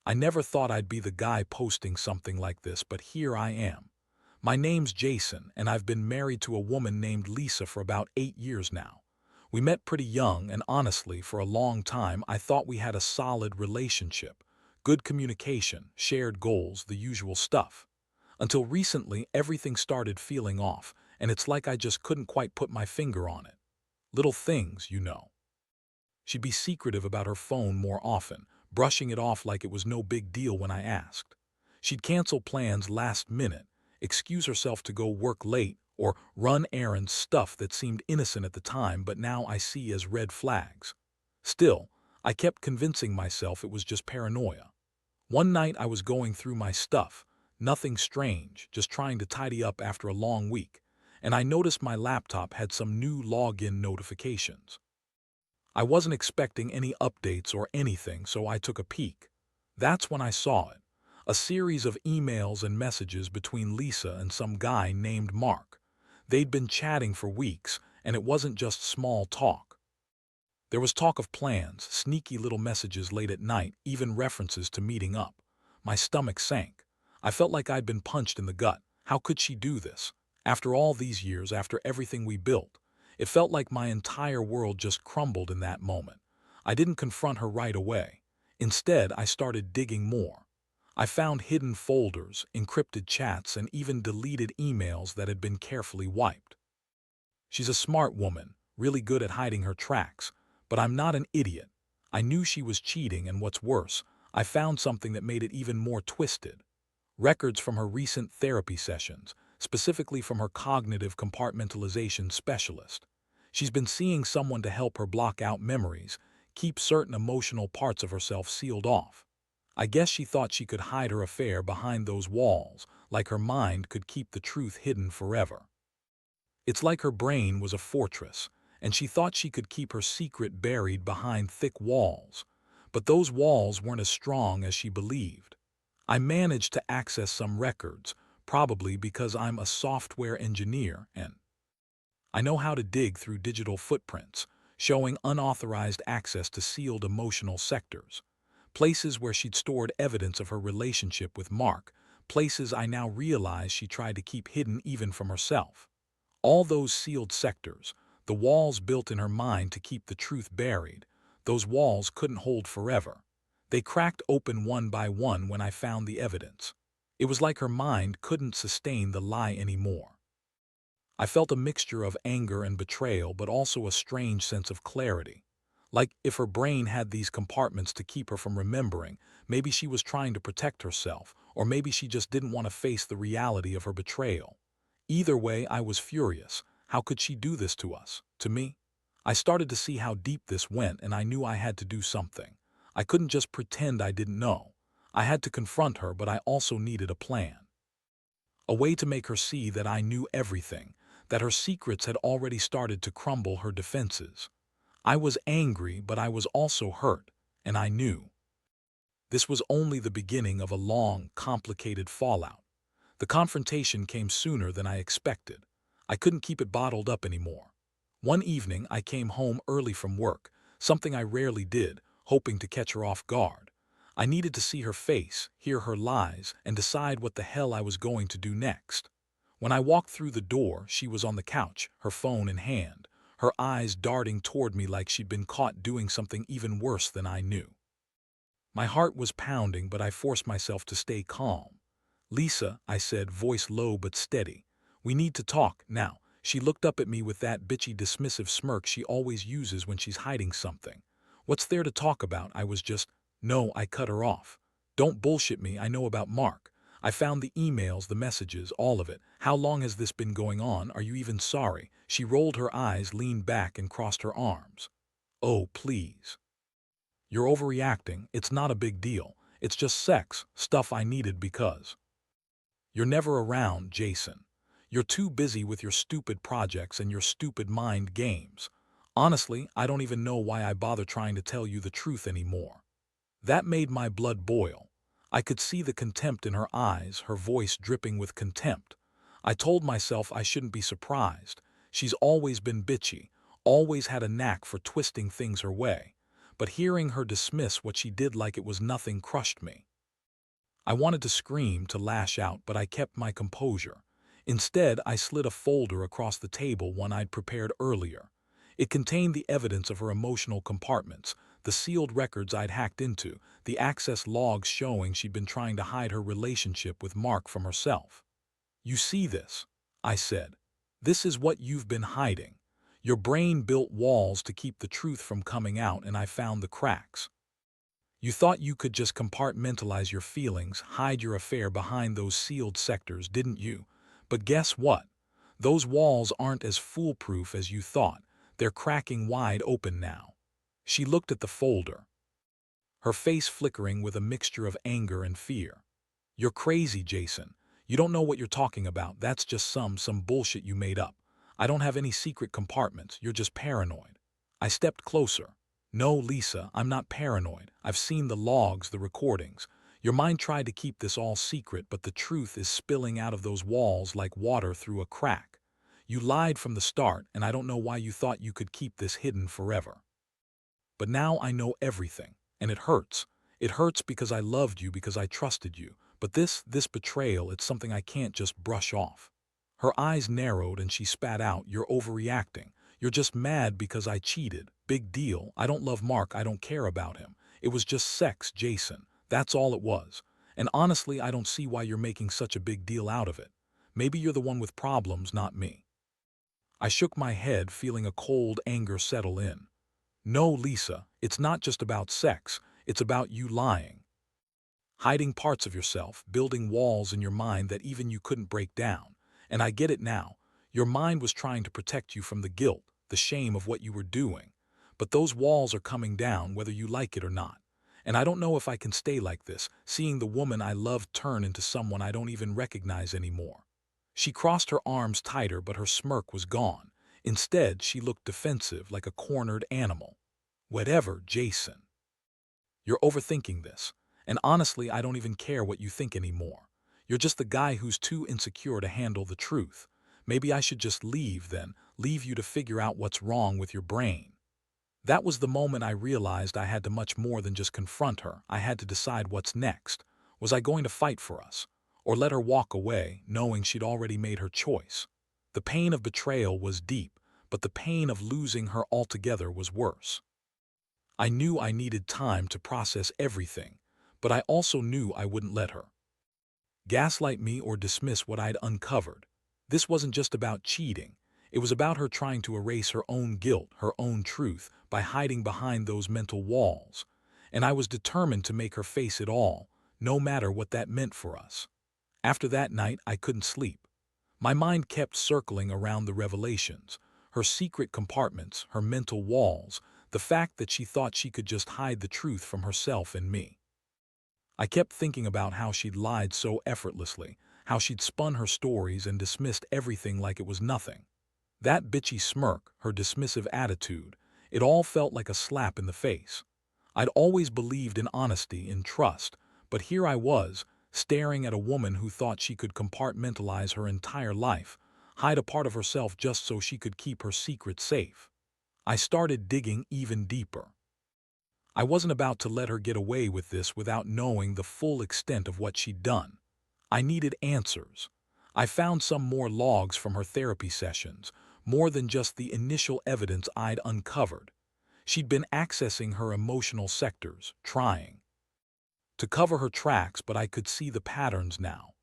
I never thought I'd be the guy posting something like this, but here I am. My name's Jason, and I've been married to a woman named Lisa for about 8 years now. We met pretty young, and honestly, for a long time, I thought we had a solid relationship. Good communication, shared goals, the usual stuff. Until recently, everything started feeling off, and it's like I just couldn't quite put my finger on it. Little things, you know. She'd be secretive about her phone more often, brushing it off like it was no big deal when I asked. She'd cancel plans last minute, excuse herself to go work late, or run errands, stuff that seemed innocent at the time but now I see as red flags. Still, I kept convincing myself it was just paranoia. One night I was going through my stuff, nothing strange, just trying to tidy up after a long week, and I noticed my laptop had some new login notifications. I wasn't expecting any updates or anything, so I took a peek. That's when I saw it. A series of emails and messages between Lisa and some guy named Mark. They'd been chatting for weeks, and it wasn't just small talk. There was talk of plans, sneaky little messages late at night, even references to meeting up. My stomach sank. I felt like I'd been punched in the gut. How could she do this? After all these years, after everything we built. It felt like my entire world just crumbled in that moment. I didn't confront her right away. Instead, I started digging more. I found hidden folders, encrypted chats, and even deleted emails that had been carefully wiped. She's a smart woman, really good at hiding her tracks, but I'm not an idiot. I knew she was cheating, and what's worse, I found something that made it even more twisted. Records from her recent therapy sessions, specifically from her cognitive compartmentalization specialist. She's been seeing someone to help her block out memories, keep certain emotional parts of herself sealed off. I guess she thought she could hide her affair behind those walls, like her mind could keep the truth hidden forever. It's like her brain was a fortress, and she thought she could keep her secret buried behind thick walls. But those walls weren't as strong as she believed. I managed to access some records, probably because I'm a software engineer and I know how to dig through digital footprints, showing unauthorized access to sealed emotional sectors. Places where she'd stored evidence of her relationship with Mark, places I now realize she tried to keep hidden even from herself. All those sealed sectors, the walls built in her mind to keep the truth buried, those walls couldn't hold forever. They cracked open one by one when I found the evidence. It was like her mind couldn't sustain the lie anymore. I felt a mixture of anger and betrayal, but also a strange sense of clarity. Like if her brain had these compartments to keep her from remembering, maybe she was trying to protect herself, or maybe she just didn't want to face the reality of her betrayal. Either way, I was furious. How could she do this to us? To me? I started to see how deep this went, and I knew I had to do something. I couldn't just pretend I didn't know. I had to confront her, but I also needed a plan. A way to make her see that I knew everything, that her secrets had already started to crumble her defenses. I was angry, but I was also hurt, and I knew. This was only the beginning of a long, complicated fallout. The confrontation came sooner than I expected. I couldn't keep it bottled up anymore. One evening, I came home early from work, something I rarely did, hoping to catch her off guard. I needed to see her face, hear her lies, and decide what the hell I was going to do next. When I walked through the door, she was on the couch, her phone in hand, her eyes darting toward me like she'd been caught doing something even worse than I knew. My heart was pounding, but I forced myself to stay calm. "Lisa," I said, voice low but steady. "We need to talk now." She looked up at me with that bitchy dismissive smirk she always uses when she's hiding something. "What's there to talk about?" I was just... No, I cut her off. "Don't bullshit me, I know about Mark. I found the emails, the messages, all of it. How long has this been going on? Are you even sorry?" She rolled her eyes, leaned back, and crossed her arms. "Oh, please. You're overreacting. It's not a big deal. It's just sex, stuff I needed because you're never around, Jason. You're too busy with your stupid projects and your stupid mind games. Honestly, I don't even know why I bother trying to tell you the truth anymore." That made my blood boil. I could see the contempt in her eyes, her voice dripping with contempt. I told myself I shouldn't be surprised. She's always been bitchy, always had a knack for twisting things her way. But hearing her dismiss what she did like it was nothing crushed me. I wanted to scream, to lash out, but I kept my composure. Instead, I slid a folder across the table, one I'd prepared earlier. It contained the evidence of her emotional compartments, the sealed records I'd hacked into, the access logs showing she'd been trying to hide her relationship with Mark from herself. "You see this?" I said. "This is what you've been hiding. Your brain built walls to keep the truth from coming out, and I found the cracks. You thought you could just compartmentalize your feelings, hide your affair behind those sealed sectors, didn't you? But guess what? Those walls aren't as foolproof as you thought. They're cracking wide open now." She looked at the folder, her face flickering with a mixture of anger and fear. "You're crazy, Jason. You don't know what you're talking about. That's just some bullshit you made up. I don't have any secret compartments. You're just paranoid." I stepped closer. "No, Lisa, I'm not paranoid. I've seen the logs, the recordings. Your mind tried to keep this all secret, but the truth is spilling out of those walls like water through a crack. You lied from the start, and I don't know why you thought you could keep this hidden forever. But now I know everything, and it hurts. It hurts because I loved you, because I trusted you. But this betrayal, it's something I can't just brush off." Her eyes narrowed and she spat out, "You're overreacting. You're just mad because I cheated. Big deal. I don't love Mark. I don't care about him. It was just sex, Jason. That's all it was. And honestly, I don't see why you're making such a big deal out of it. Maybe you're the one with problems, not me." I shook my head, feeling a cold anger settle in. "No, Lisa, it's not just about sex. It's about you lying. Hiding parts of yourself, building walls in your mind that even you couldn't break down. And I get it now. Your mind was trying to protect you from the guilt, the shame of what you were doing. But those walls are coming down whether you like it or not. And I don't know if I can stay like this, seeing the woman I loved turn into someone I don't even recognize anymore." She crossed her arms tighter, but her smirk was gone. Instead, she looked defensive, like a cornered animal. "Whatever, Jason. You're overthinking this. And honestly, I don't even care what you think anymore. You're just the guy who's too insecure to handle the truth. Maybe I should just leave then, leave you to figure out what's wrong with your brain." That was the moment I realized I had to much more than just confront her. I had to decide what's next. Was I going to fight for us? Or let her walk away, knowing she'd already made her choice? The pain of betrayal was deep, but the pain of losing her altogether was worse. I knew I needed time to process everything, but I also knew I wouldn't let her gaslight me or dismiss what I'd uncovered. This wasn't just about cheating. It was about her trying to erase her own guilt, her own truth, by hiding behind those mental walls. And I was determined to make her face it all, no matter what that meant for us. After that night, I couldn't sleep. My mind kept circling around the revelations, her secret compartments, her mental walls, the fact that she thought she could just hide the truth from herself and me. I kept thinking about how she'd lied so effortlessly, how she'd spun her stories and dismissed everything like it was nothing. That bitchy smirk, her dismissive attitude, it all felt like a slap in the face. I'd always believed in honesty, in trust, but here I was, staring at a woman who thought she could compartmentalize her entire life, hide a part of herself just so she could keep her secret safe. I started digging even deeper. I wasn't about to let her get away with this without knowing the full extent of what she'd done. I needed answers. I found some more logs from her therapy sessions, more than just the initial evidence I'd uncovered. She'd been accessing her emotional sectors, trying to cover her tracks, but I could see the patterns now.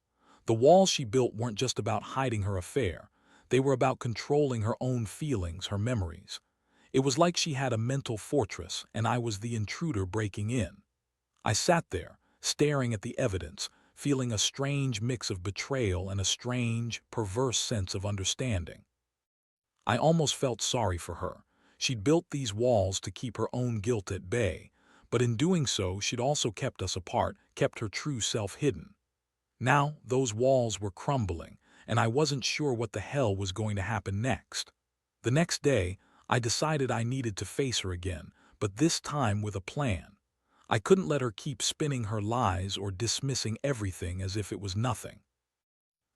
The walls she built weren't just about hiding her affair. They were about controlling her own feelings, her memories. It was like she had a mental fortress, and I was the intruder breaking in. I sat there, staring at the evidence, feeling a strange mix of betrayal and a strange, perverse sense of understanding. I almost felt sorry for her. She'd built these walls to keep her own guilt at bay, but in doing so, she'd also kept us apart, kept her true self hidden. Now, those walls were crumbling, and I wasn't sure what the hell was going to happen next. The next day, I decided I needed to face her again, but this time with a plan. I couldn't let her keep spinning her lies or dismissing everything as if it was nothing.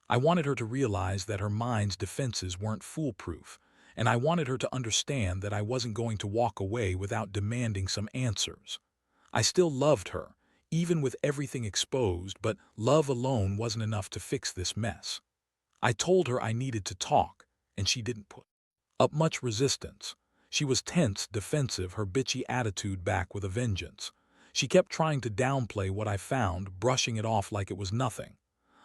I wanted her to realize that her mind's defenses weren't foolproof, and I wanted her to understand that I wasn't going to walk away without demanding some answers. I still loved her, even with everything exposed, but love alone wasn't enough to fix this mess. I told her I needed to talk, and she didn't put up much resistance. She was tense, defensive, her bitchy attitude back with a vengeance. She kept trying to downplay what I found, brushing it off like it was nothing.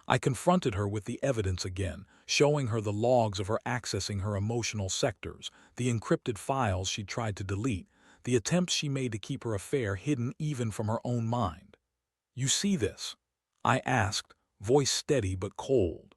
I confronted her with the evidence again, showing her the logs of her accessing her emotional sectors, the encrypted files she tried to delete, the attempts she made to keep her affair hidden even from her own mind. "You see this?" I asked, voice steady but cold.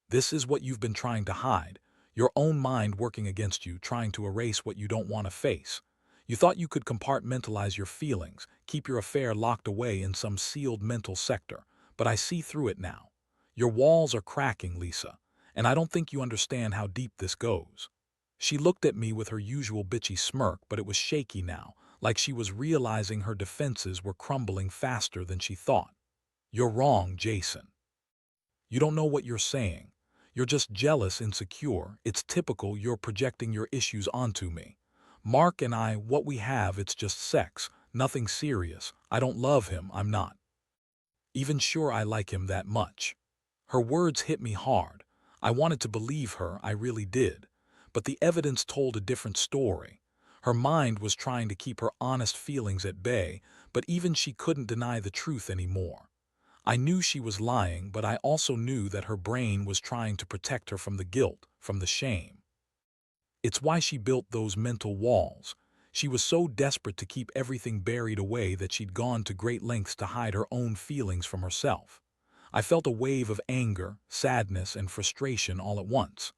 "This is what you've been trying to hide, your own mind working against you, trying to erase what you don't want to face. You thought you could compartmentalize your feelings, keep your affair locked away in some sealed mental sector, but I see through it now. Your walls are cracking, Lisa, and I don't think you understand how deep this goes." She looked at me with her usual bitchy smirk, but it was shaky now, like she was realizing her defenses were crumbling faster than she thought. "You're wrong, Jason. You don't know what you're saying. You're just jealous, insecure. It's typical you're projecting your issues onto me. Mark and I, what we have, it's just sex, nothing serious. I don't love him, I'm not even sure I like him that much." Her words hit me hard. I wanted to believe her, I really did. But the evidence told a different story. Her mind was trying to keep her honest feelings at bay, but even she couldn't deny the truth anymore. I knew she was lying, but I also knew that her brain was trying to protect her from the guilt, from the shame. It's why she built those mental walls. She was so desperate to keep everything buried away that she'd gone to great lengths to hide her own feelings from herself. I felt a wave of anger, sadness, and frustration all at once.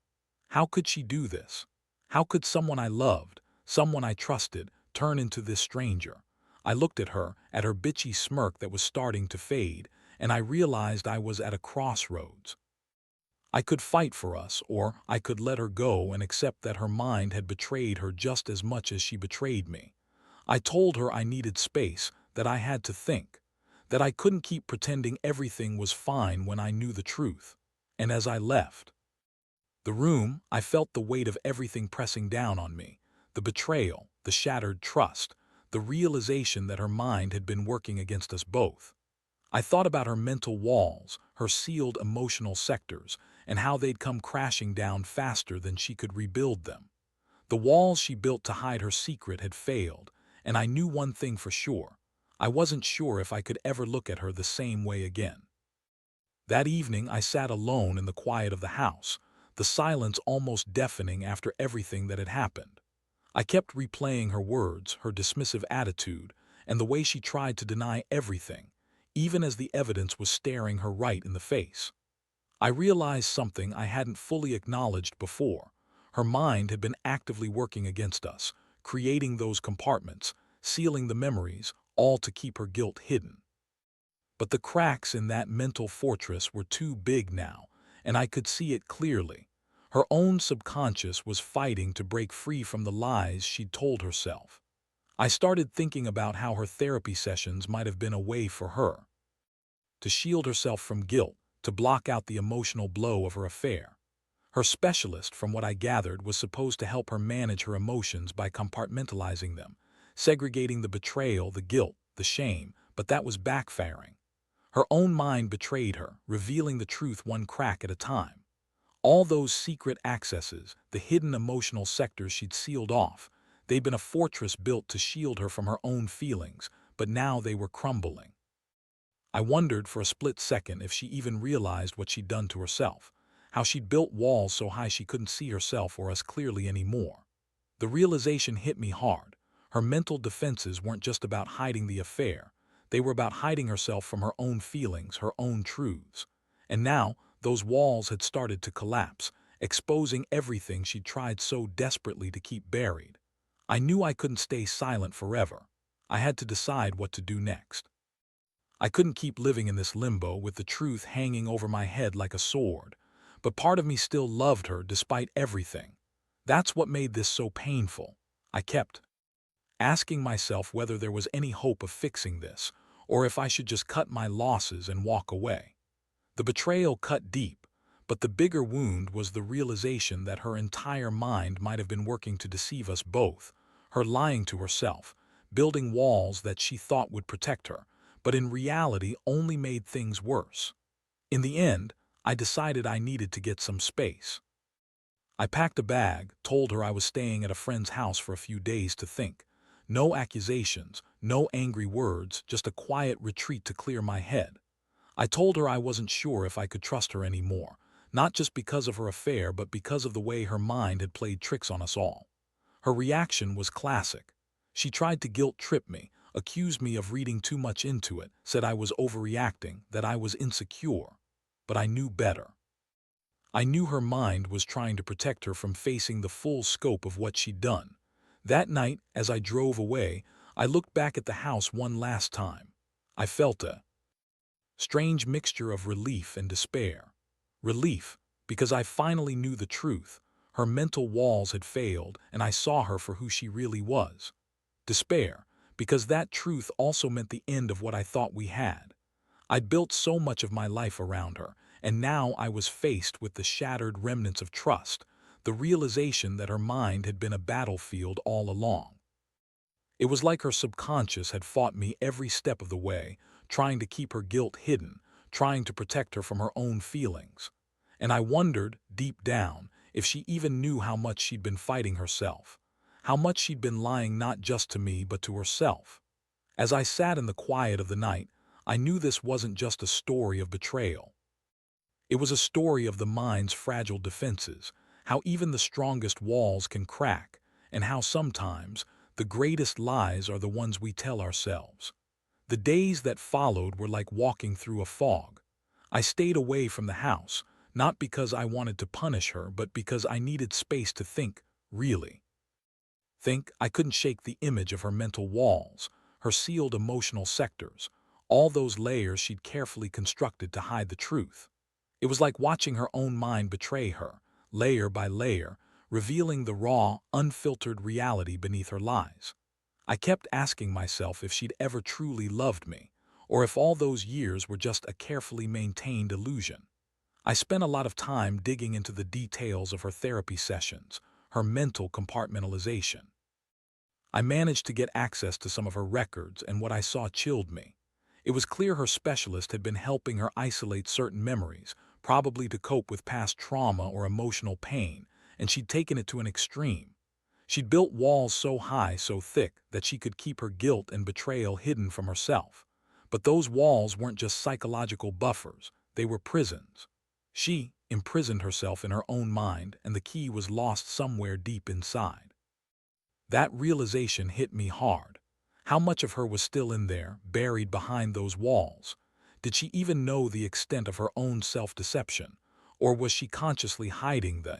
How could she do this? How could someone I loved, someone I trusted, turn into this stranger? I looked at her bitchy smirk that was starting to fade, and I realized I was at a crossroads. I could fight for us, or I could let her go and accept that her mind had betrayed her just as much as she betrayed me. I told her I needed space, that I had to think, that I couldn't keep pretending everything was fine when I knew the truth. And as I left the room, I felt the weight of everything pressing down on me, the betrayal, the shattered trust, the realization that her mind had been working against us both. I thought about her mental walls, her sealed emotional sectors, and how they'd come crashing down faster than she could rebuild them. The walls she built to hide her secret had failed, and I knew one thing for sure. I wasn't sure if I could ever look at her the same way again. That evening I sat alone in the quiet of the house, the silence almost deafening after everything that had happened. I kept replaying her words, her dismissive attitude, and the way she tried to deny everything, even as the evidence was staring her right in the face. I realized something I hadn't fully acknowledged before. Her mind had been actively working against us, creating those compartments, sealing the memories, all to keep her guilt hidden. But the cracks in that mental fortress were too big now, and I could see it clearly. Her own subconscious was fighting to break free from the lies she'd told herself. I started thinking about how her therapy sessions might have been a way for her to shield herself from guilt, to block out the emotional blow of her affair. Her specialist, from what I gathered, was supposed to help her manage her emotions by compartmentalizing them, segregating the betrayal, the guilt, the shame, but that was backfiring. Her own mind betrayed her, revealing the truth one crack at a time. All those secret accesses, the hidden emotional sectors she'd sealed off, they'd been a fortress built to shield her from her own feelings, but now they were crumbling. I wondered for a split second if she even realized what she'd done to herself, how she'd built walls so high she couldn't see herself or us clearly anymore. The realization hit me hard. Her mental defenses weren't just about hiding the affair. They were about hiding herself from her own feelings, her own truths. And now, those walls had started to collapse, exposing everything she'd tried so desperately to keep buried. I knew I couldn't stay silent forever. I had to decide what to do next. I couldn't keep living in this limbo with the truth hanging over my head like a sword, but part of me still loved her despite everything. That's what made this so painful. I kept asking myself whether there was any hope of fixing this, or if I should just cut my losses and walk away. The betrayal cut deep, but the bigger wound was the realization that her entire mind might have been working to deceive us both, her lying to herself, building walls that she thought would protect her, but in reality only made things worse. In the end, I decided I needed to get some space. I packed a bag, told her I was staying at a friend's house for a few days to think. No accusations, no angry words, just a quiet retreat to clear my head. I told her I wasn't sure if I could trust her anymore, not just because of her affair but because of the way her mind had played tricks on us all. Her reaction was classic. She tried to guilt-trip me, accused me of reading too much into it, said I was overreacting, that I was insecure. But I knew better. I knew her mind was trying to protect her from facing the full scope of what she'd done. That night, as I drove away, I looked back at the house one last time. I felt a strange mixture of relief and despair. Relief, because I finally knew the truth. Her mental walls had failed, and I saw her for who she really was. Despair, because that truth also meant the end of what I thought we had. I'd built so much of my life around her, and now I was faced with the shattered remnants of trust, the realization that her mind had been a battlefield all along. It was like her subconscious had fought me every step of the way, trying to keep her guilt hidden, trying to protect her from her own feelings. And I wondered, deep down, if she even knew how much she'd been fighting herself, how much she'd been lying not just to me but to herself. As I sat in the quiet of the night, I knew this wasn't just a story of betrayal. It was a story of the mind's fragile defenses, how even the strongest walls can crack, and how sometimes the greatest lies are the ones we tell ourselves. The days that followed were like walking through a fog. I stayed away from the house, not because I wanted to punish her, but because I needed space to think, really. Think. I couldn't shake the image of her mental walls, her sealed emotional sectors, all those layers she'd carefully constructed to hide the truth. It was like watching her own mind betray her, layer by layer, revealing the raw, unfiltered reality beneath her lies. I kept asking myself if she'd ever truly loved me, or if all those years were just a carefully maintained illusion. I spent a lot of time digging into the details of her therapy sessions, her mental compartmentalization. I managed to get access to some of her records, and what I saw chilled me. It was clear her specialist had been helping her isolate certain memories, probably to cope with past trauma or emotional pain, and she'd taken it to an extreme. She'd built walls so high, so thick, that she could keep her guilt and betrayal hidden from herself. But those walls weren't just psychological buffers, they were prisons. She imprisoned herself in her own mind, and the key was lost somewhere deep inside. That realization hit me hard. How much of her was still in there, buried behind those walls? Did she even know the extent of her own self-deception? Or was she consciously hiding the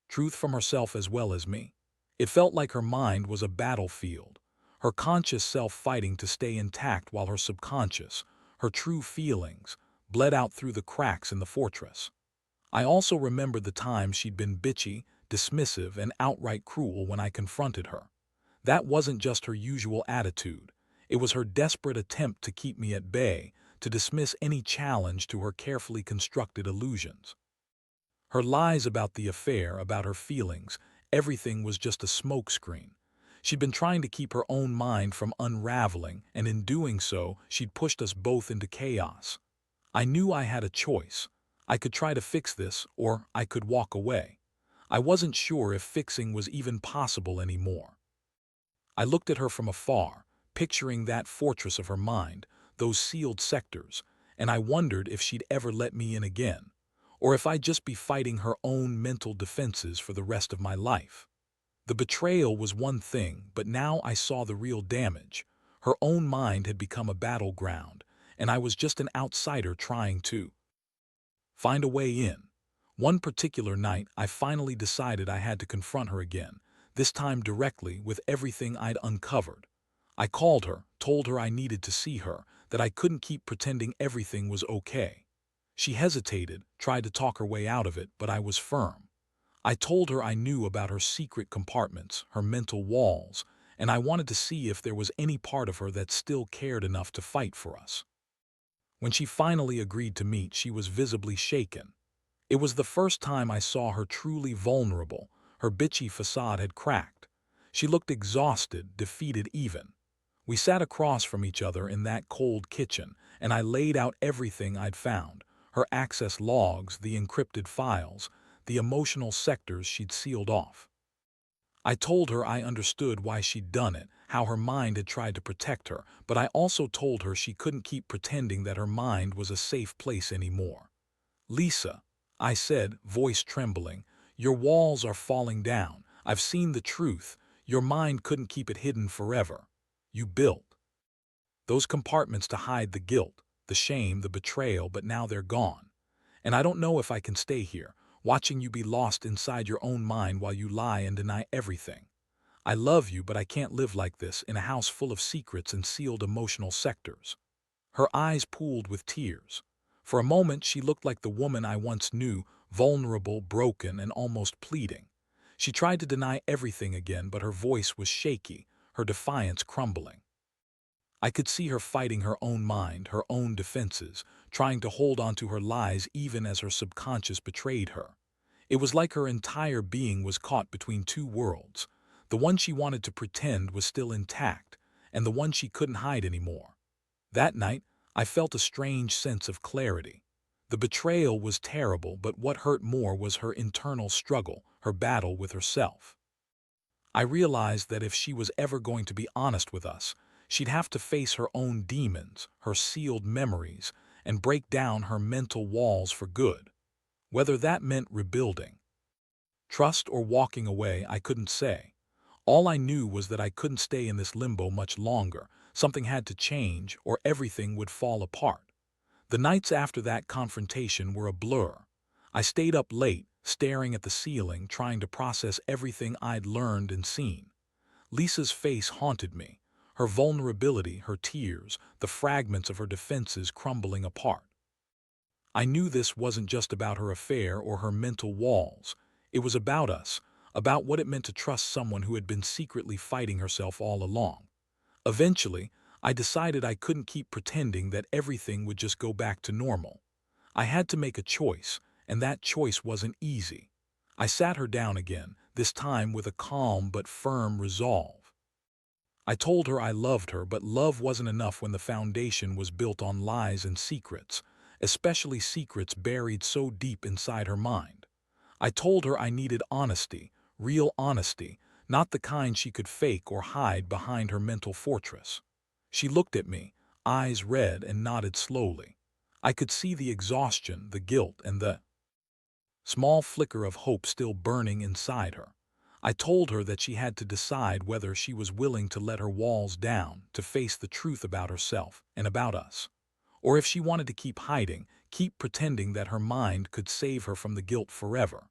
truth from herself as well as me? It felt like her mind was a battlefield, her conscious self fighting to stay intact while her subconscious, her true feelings, bled out through the cracks in the fortress. I also remembered the times she'd been bitchy, dismissive, and outright cruel when I confronted her. That wasn't just her usual attitude. It was her desperate attempt to keep me at bay, to dismiss any challenge to her carefully constructed illusions. Her lies about the affair, about her feelings, everything was just a smokescreen. She'd been trying to keep her own mind from unraveling, and in doing so, she'd pushed us both into chaos. I knew I had a choice. I could try to fix this, or I could walk away. I wasn't sure if fixing was even possible anymore. I looked at her from afar, picturing that fortress of her mind, those sealed sectors, and I wondered if she'd ever let me in again, or if I'd just be fighting her own mental defenses for the rest of my life. The betrayal was one thing, but now I saw the real damage. Her own mind had become a battleground, and I was just an outsider trying to find a way in. One particular night, I finally decided I had to confront her again, this time directly with everything I'd uncovered. I called her, told her I needed to see her, that I couldn't keep pretending everything was okay. She hesitated, tried to talk her way out of it, but I was firm. I told her I knew about her secret compartments, her mental walls, and I wanted to see if there was any part of her that still cared enough to fight for us. When she finally agreed to meet, she was visibly shaken. It was the first time I saw her truly vulnerable. Her bitchy facade had cracked. She looked exhausted, defeated even. We sat across from each other in that cold kitchen, and I laid out everything I'd found: her access logs, the encrypted files, the emotional sectors she'd sealed off. I told her I understood why she'd done it, how her mind had tried to protect her, but I also told her she couldn't keep pretending that her mind was a safe place anymore. "Lisa," I said, voice trembling, "your walls are falling down. I've seen the truth. Your mind couldn't keep it hidden forever. You built those compartments to hide the guilt, the shame, the betrayal, but now they're gone. And I don't know if I can stay here, watching you be lost inside your own mind while you lie and deny everything. I love you, but I can't live like this in a house full of secrets and sealed emotional sectors." Her eyes pooled with tears. For a moment, she looked like the woman I once knew, vulnerable, broken, and almost pleading. She tried to deny everything again, but her voice was shaky, her defiance crumbling. I could see her fighting her own mind, her own defenses, trying to hold on to her lies even as her subconscious betrayed her. It was like her entire being was caught between two worlds. The one she wanted to pretend was still intact, and the one she couldn't hide anymore. That night, I felt a strange sense of clarity. The betrayal was terrible, but what hurt more was her internal struggle, her battle with herself. I realized that if she was ever going to be honest with us, she'd have to face her own demons, her sealed memories, and break down her mental walls for good. Whether that meant rebuilding trust or walking away, I couldn't say. All I knew was that I couldn't stay in this limbo much longer. Something had to change, or everything would fall apart. The nights after that confrontation were a blur. I stayed up late, staring at the ceiling, trying to process everything I'd learned and seen. Lisa's face haunted me, her vulnerability, her tears, the fragments of her defenses crumbling apart. I knew this wasn't just about her affair or her mental walls. It was about us, about what it meant to trust someone who had been secretly fighting herself all along. Eventually, I decided I couldn't keep pretending that everything would just go back to normal. I had to make a choice, and that choice wasn't easy. I sat her down again, this time with a calm but firm resolve. I told her I loved her, but love wasn't enough when the foundation was built on lies and secrets, especially secrets buried so deep inside her mind. I told her I needed honesty, real honesty, not the kind she could fake or hide behind her mental fortress. She looked at me, eyes red, and nodded slowly. I could see the exhaustion, the guilt, and the small flicker of hope still burning inside her. I told her that she had to decide whether she was willing to let her walls down, to face the truth about herself and about us, or if she wanted to keep hiding, keep pretending that her mind could save her from the guilt forever.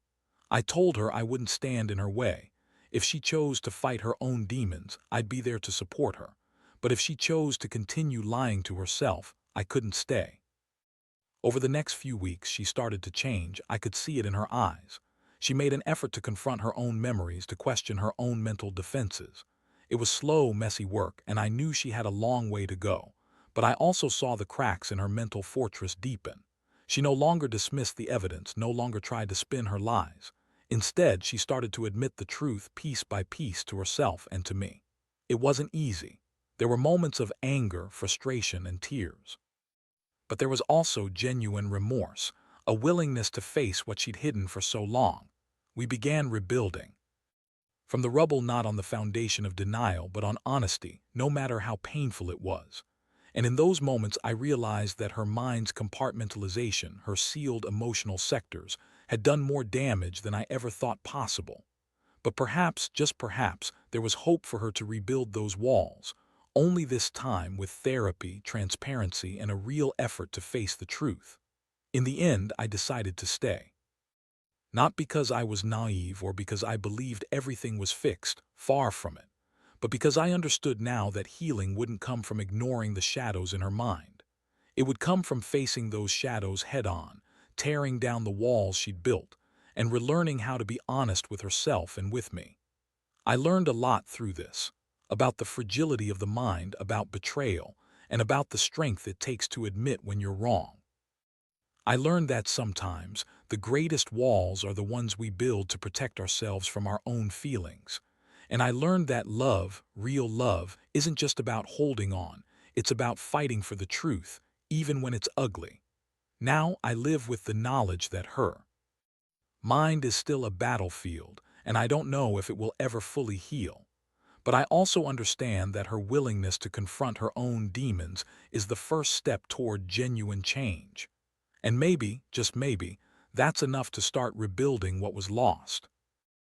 I told her I wouldn't stand in her way. If she chose to fight her own demons, I'd be there to support her. But if she chose to continue lying to herself, I couldn't stay. Over the next few weeks, she started to change. I could see it in her eyes. She made an effort to confront her own memories, to question her own mental defenses. It was slow, messy work, and I knew she had a long way to go. But I also saw the cracks in her mental fortress deepen. She no longer dismissed the evidence, no longer tried to spin her lies. Instead, she started to admit the truth piece by piece to herself and to me. It wasn't easy. There were moments of anger, frustration, and tears. But there was also genuine remorse, a willingness to face what she'd hidden for so long. We began rebuilding. From the rubble, not on the foundation of denial, but on honesty, no matter how painful it was. And in those moments, I realized that her mind's compartmentalization, her sealed emotional sectors, had done more damage than I ever thought possible. But perhaps, just perhaps, there was hope for her to rebuild those walls, only this time with therapy, transparency, and a real effort to face the truth. In the end, I decided to stay. Not because I was naive or because I believed everything was fixed, far from it, but because I understood now that healing wouldn't come from ignoring the shadows in her mind. It would come from facing those shadows head-on, tearing down the walls she'd built, and relearning how to be honest with herself and with me. I learned a lot through this, about the fragility of the mind, about betrayal, and about the strength it takes to admit when you're wrong. I learned that sometimes the greatest walls are the ones we build to protect ourselves from our own feelings. And I learned that love, real love, isn't just about holding on. It's about fighting for the truth, even when it's ugly. Now I live with the knowledge that her mind is still a battlefield, and I don't know if it will ever fully heal. But I also understand that her willingness to confront her own demons is the first step toward genuine change. And maybe, just maybe, that's enough to start rebuilding what was lost.